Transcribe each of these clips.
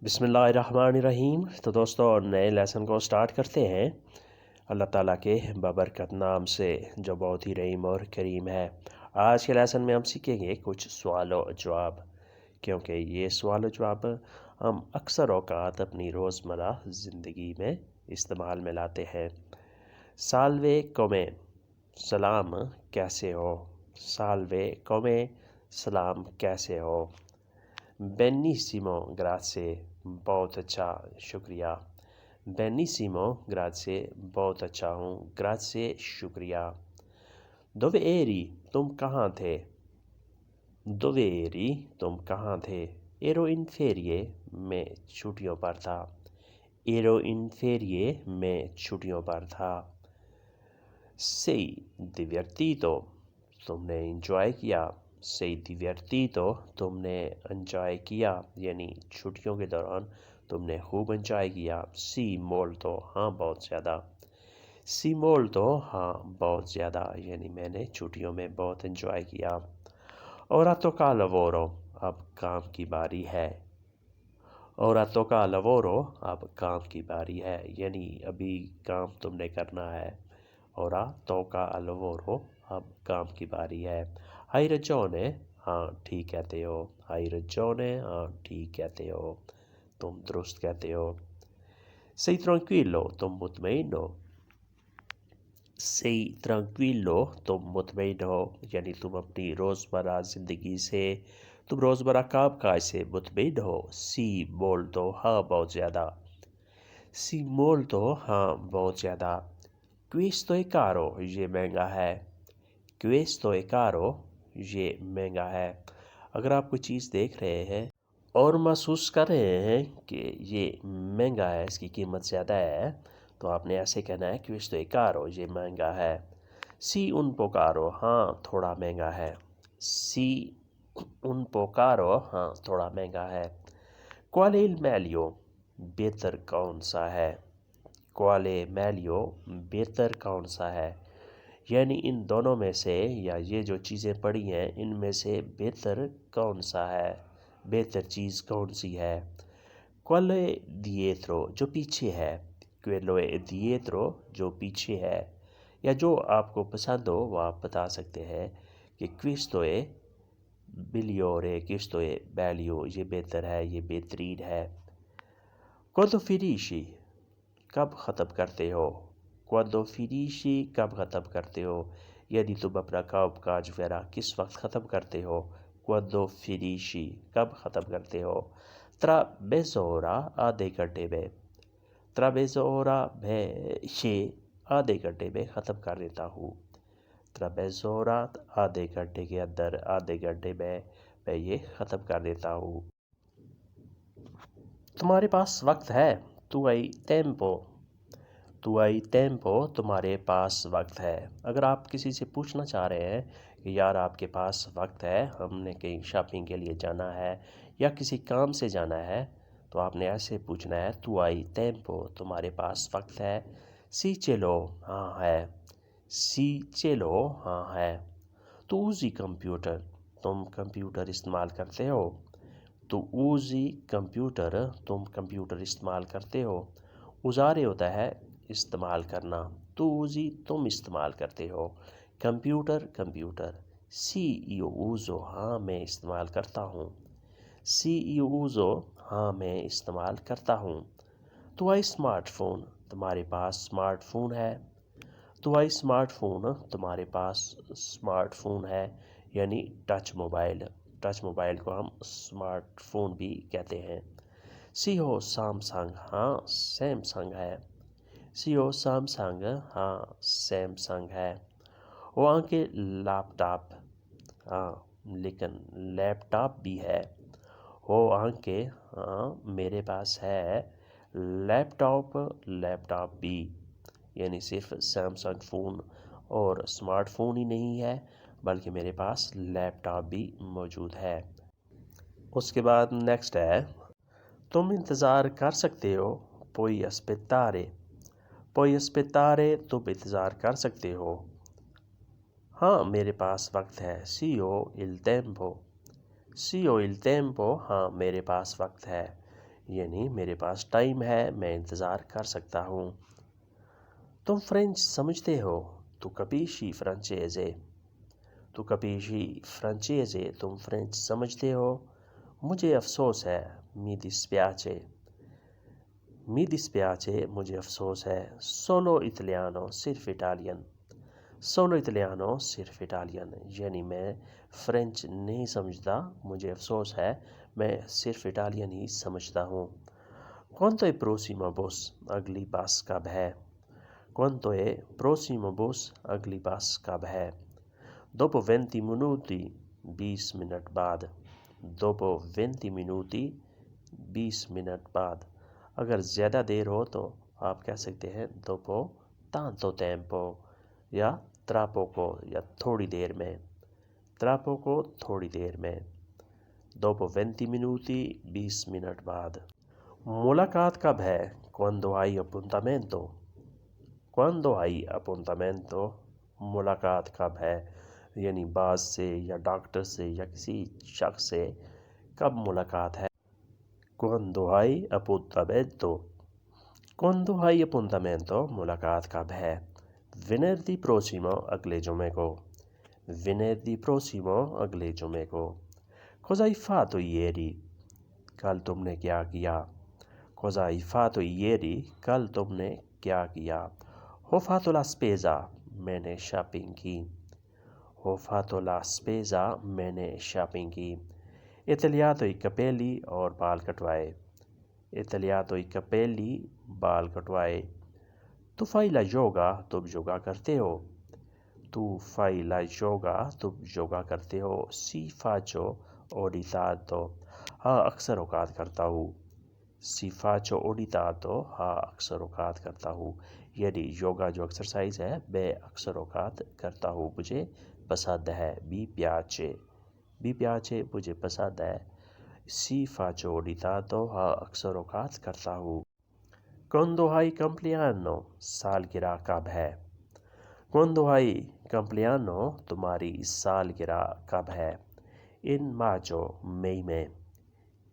بسم اللہ الرحمن الرحیم۔ تو دوستو نئے لیسن کو سٹارٹ کرتے ہیں اللہ تعالیٰ کے بابرکت نام سے جو بہت ہی رحیم اور کریم ہے۔ آج کے لیسن میں ہم سیکھیں گے کچھ سوال و جواب، کیونکہ یہ سوال و جواب ہم اکثر اوقات اپنی روزمرہ زندگی میں استعمال میں لاتے ہیں۔ سالوے کومے، سلام کیسے ہو؟ سالوے کومے، سلام کیسے ہو؟ بینیسیمو گراسے، بہت اچھا شکریہ۔ بینیسیمو گراسے، بہت اچھا ہوں، گراسے شکریہ۔ دووے ایری، تم کہاں تھے؟ دووے ایری، تم کہاں تھے؟ ایرو انفیریے، میں چھٹیوں پر تھا۔ ایرو انفیریے، میں چھٹیوں پر تھا۔ sei divertito، تم نے انجوائے کیا۔ sei divertito، تم نے انجوائے کیا، یعنی چھٹیوں کے دوران تم نے خوب انجوائے کیا۔ sì molto، ہاں بہت زیادہ۔ sì molto، ہاں بہت زیادہ، یعنی میں نے چھٹیوں میں بہت انجوائے کیا۔ ora tocca al lavoro، اب کام کی باری ہے۔ ora tocca al lavoro، اب کام کی باری ہے، یعنی ابھی کام تم نے کرنا ہے۔ ora tocca al lavoro، اب کام کی باری ہے۔ hai ragione، ہاں ٹھیک کہتے ہو۔ hai ragione، ہاں ٹھیک کہتے ہو، تم درست کہتے ہو۔ sei tranquillo، تم مطمئن ہو۔ sei tranquillo، تم مطمئن ہو، یعنی تم اپنی روزمرہ زندگی سے، تم روزمرہ کام کاج سے مطمئن ہو۔ sì molto، ہاں بہت زیادہ۔ sì molto، ہاں بہت زیادہ۔ questo è caro، یہ مہنگا ہے۔ questo è caro، یہ مہنگا ہے۔ اگر آپ کوئی چیز دیکھ رہے ہیں اور محسوس کر رہے ہیں کہ یہ مہنگا ہے، اس کی قیمت زیادہ ہے، تو آپ نے ایسے کہنا ہے questo è caro، یہ مہنگا ہے۔ sì un po' caro، ہاں تھوڑا مہنگا ہے۔ sì un po' caro، ہاں تھوڑا مہنگا ہے۔ qual è il meglio، بہتر کون سا ہے؟ quale meglio، بہتر کون سا ہے، یعنی ان دونوں میں سے، یا یہ جو چیزیں پڑھی ہیں ان میں سے بہتر کون سا ہے، بہتر چیز کون سی ہے۔ quello dietro، جو پیچھے ہے۔ quello dietro، جو پیچھے ہے، یا جو آپ کو پسند ہو وہ آپ بتا سکتے ہیں کہ questo è migliore، questo è meglio، یہ بہتر ہے، یہ بہترین ہے۔ quando finisci، کب ختم کرتے ہو۔ quando finisci، کب ختم کرتے ہو، یعنی تم اپنا کام کاج وغیرہ کس وقت ختم کرتے ہو۔ quando finisci، کب ختم کرتے ہو۔ tra mezz'ora، آدھے گھنٹے میں۔ tra mezz'ora، میں یہ آدھے گھنٹے میں ختم کر دیتا ہوں۔ tra mezz'ora، آدھے گھنٹے کے اندر، آدھے گھنٹے میں میں یہ ختم کر دیتا ہوں۔ تمہارے پاس وقت ہے۔ tu hai tempo، tu hai tempo، تمہارے پاس وقت ہے۔ اگر آپ کسی سے پوچھنا چاہ رہے ہیں کہ یار آپ کے پاس وقت ہے، ہم نے کہیں شاپنگ کے لیے جانا ہے یا کسی کام سے جانا ہے، تو آپ نے ایسے پوچھنا ہے tu hai tempo، تمہارے پاس وقت ہے۔ sì ce l'ho، ہاں ہے۔ sì ce l'ho، ہاں ہے۔ tu usi computer، تم کمپیوٹر استعمال کرتے ہو۔ تو usi کمپیوٹر، تم کمپیوٹر استعمال کرتے ہو۔ usare ہوتا ہے استعمال کرنا، تو usi تم استعمال کرتے ہو۔ Computer, computer. sì io uso، ہاں میں استعمال کرتا ہوں۔ sì io uso، ہاں میں استعمال کرتا ہوں۔ tu hai smartphone، تمہارے پاس اسمارٹ فون ہے۔ tu hai smartphone، تمہارے پاس اسمارٹ فون ہے، یعنی ٹچ موبائل۔ ٹچ موبائل کو ہم اسمارٹ فون بھی کہتے ہیں۔ sì ho سیمسنگ، ہاں سیمسنگ ہے۔ sì ho سیمسنگ، ہاں سیمسنگ ہے۔ وہ anche لیپ ٹاپ، ہاں لیکن لیپ ٹاپ بھی ہے۔ وہ anche، ہاں میرے پاس ہے۔ لیپ ٹاپ، لیپ ٹاپ بھی، یعنی صرف سیمسنگ فون اور اسمارٹ فون ہی نہیں ہے بلکہ میرے پاس لیپ ٹاپ بھی موجود ہے۔ اس کے بعد نیکسٹ ہے تم انتظار کر سکتے ہو۔ puoi aspettare، puoi aspettare، تم انتظار کر سکتے ہو۔ ہاں میرے پاس وقت ہے۔ sì ho il tempo، sì ho il tempo، ہاں میرے پاس وقت ہے، یعنی میرے پاس ٹائم ہے، میں انتظار کر سکتا ہوں۔ تم فرینچ سمجھتے ہو؟ تو کپیشی فرانچیزے؟ تو کپیشی فرانچیزے؟ تم فرینچ سمجھتے ہو؟ مجھے افسوس ہے، می ڈسپیاچے۔ می ڈسپیاچے، مجھے افسوس ہے۔ سولو اطالیانو، صرف اٹالین۔ سولو اطالیانو، صرف اٹالین، یعنی میں فرینچ نہیں سمجھتا، مجھے افسوس ہے، میں صرف اٹالین ہی سمجھتا ہوں۔ quanto è prossimo bus؟ اگلی بس کب ہے؟ quanto è prossimo bus؟ اگلی بس کب ہے؟ dopo 20 minuti، 20 منٹ بعد۔ dopo 20 minuti، 20 منٹ بعد۔ اگر زیادہ دیر ہو تو آپ کہہ سکتے ہیں dopo tanto tempo، یا tra poco، یا تھوڑی دیر میں۔ tra poco، تھوڑی دیر میں۔ dopo 20 minuti، 20 منٹ بعد۔ ملاقات کب ہے؟ quando hai appuntamento؟ quando hai appuntamento؟ ملاقات کب ہے؟ یعنی باز سے یا ڈاکٹر سے یا کسی شخص سے کب ملاقات ہے؟ quando hai appuntamento؟ quando hai appuntamento، ملاقات کب ہے؟ venerdì prossimo، اگلے جمعے کو۔ venerdì prossimo، اگلے جمعے کو۔ cosa hai fatto ieri؟ کل تم نے کیا کیا؟ cosa hai fatto ieri؟ کل تم نے کیا کیا؟ ho fatto la spesa، میں نے شاپنگ کی۔ ho fatto la spesa، میں نے شاپنگ کی۔ e tagliato i capelli، اور بال کٹوائے۔ e tagliato i capelli، ball کٹوائے۔ tu fai la yoga، تم یوگا کرتے ہو۔ tu fai la yoga، تم یوگا کرتے ہو۔ si faccio ogni tanto، ہاں اکثر اوقات کرتا ہوں۔ si faccio ogni tanto، ہاں اکثر اوقات کرتا ہوں، یعنی یوگا جو ایکسرسائز ہے میں اکثر اوقات کرتا ہوں، مجھے پسند ہے۔ mi piace، mi piace، مجھے پسند ہے۔ si faccio ogni tanto، ہاں اکثر اوقات کرتا ہوں۔ quando hai compleanno، سالگرہ کب ہے؟ quando hai compleanno، تمہاری سالگرہ کب ہے؟ in maggio، مئی میں۔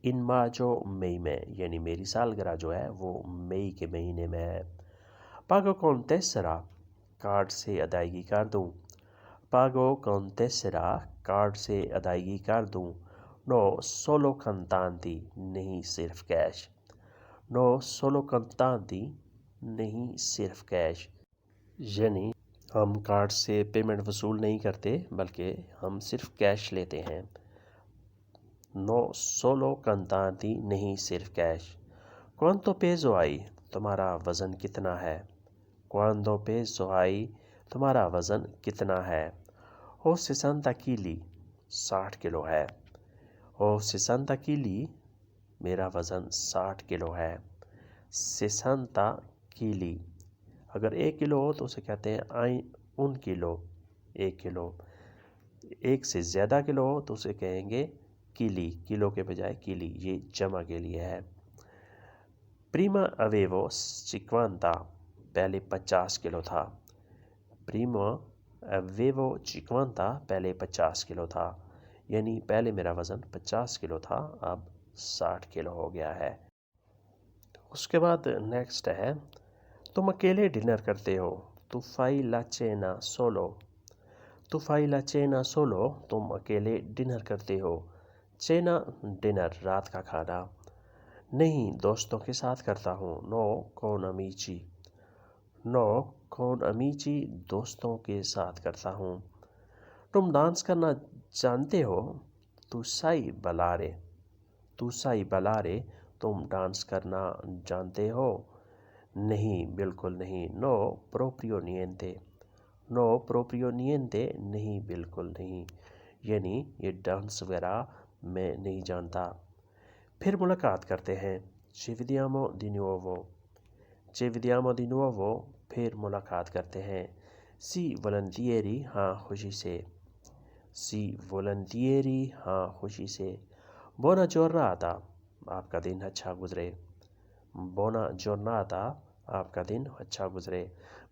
in maggio، مئی میں، یعنی میری سالگرہ جو ہے وہ مئی کے مہینے میں ہے۔ pago con tessera، کارڈ سے ادائیگی کر دوں۔ pago con tessera، کارڈ سے ادائیگی کر دوں۔ no solo contanti، نہیں صرف کیش۔ no solo contanti، نہیں صرف کیش، یعنی ہم کارڈ سے پیمنٹ وصول نہیں کرتے بلکہ ہم صرف کیش لیتے ہیں۔ no solo contanti، نہیں صرف کیش۔ quanto peso hai، تمہارا وزن کتنا ہے؟ quanto peso hai، تمہارا وزن کتنا ہے؟ ho 60 kg، 60 کلو ہے۔ ho 60 kg، میرا وزن 60 کلو ہے۔ 60 kg، اگر 1 کلو ہو تو اسے کہتے ہیں un کلو، 1 کلو۔ ایک سے زیادہ کلو ہو تو اسے کہیں گے کیلی، کلو کے بجائے کیلی، یہ جمع کے لیے ہے۔ prima avevo 50، پہلے 50 کلو تھا۔ prima avevo 50، پہلے 50 کلو تھا، یعنی پہلے میرا وزن 50 کلو تھا، اب 60 کلو ہو گیا ہے۔ اس کے بعد نیکسٹ ہے تم اکیلے ڈنر کرتے ہو۔ tu fai la cena solo۔ tu fai la cena solo، تم اکیلے ڈنر کرتے ہو۔ cena، ڈنر، رات کا کھانا۔ نہیں، دوستوں کے ساتھ کرتا ہوں۔ no con amici۔ no con amici، دوستوں کے ساتھ کرتا ہوں۔ تم ڈانس کرنا جانتے ہو۔ tu sai ballare۔ tu sai ballare، تم ڈانس کرنا جانتے ہو۔ نہیں، بالکل نہیں۔ no proprio niente۔ no proprio niente، نہیں بالکل نہیں، یعنی یہ ڈانس وغیرہ میں نہیں جانتا۔ پھر ملاقات کرتے ہیں۔ ci vediamo di nuovo۔ ci vediamo di nuovo، پھر ملاقات کرتے ہیں۔ sì volentieri، ہاں خوشی سے۔ sì volentieri، ہاں خوشی سے۔ buona giornata، آپ کا دن اچھا گزرے۔ buona giornata، آپ کا دن اچھا گزرے۔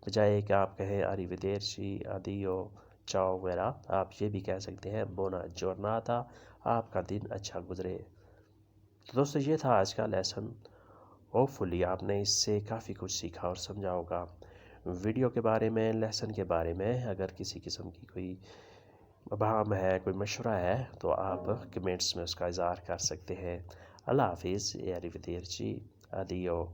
بجائے کہ آپ کہیں arrivederci، addio، چاؤ وغیرہ، آپ یہ بھی کہہ سکتے ہیں buona giornata، آپ کا دن اچھا گزرے۔ تو دوستو یہ تھا آج کا لیسن. ہوپ فلی آپ نے اس سے کافی کچھ سیکھا اور سمجھا ہوگا. ویڈیو کے بارے میں، لیسن کے بارے میں اگر کسی قسم کی کوئی ابہام ہے، کوئی مشورہ ہے تو آپ کمنٹس میں اس کا اظہار کر سکتے ہیں. اللہ حافظ. یاری ودیر جی. ادیو.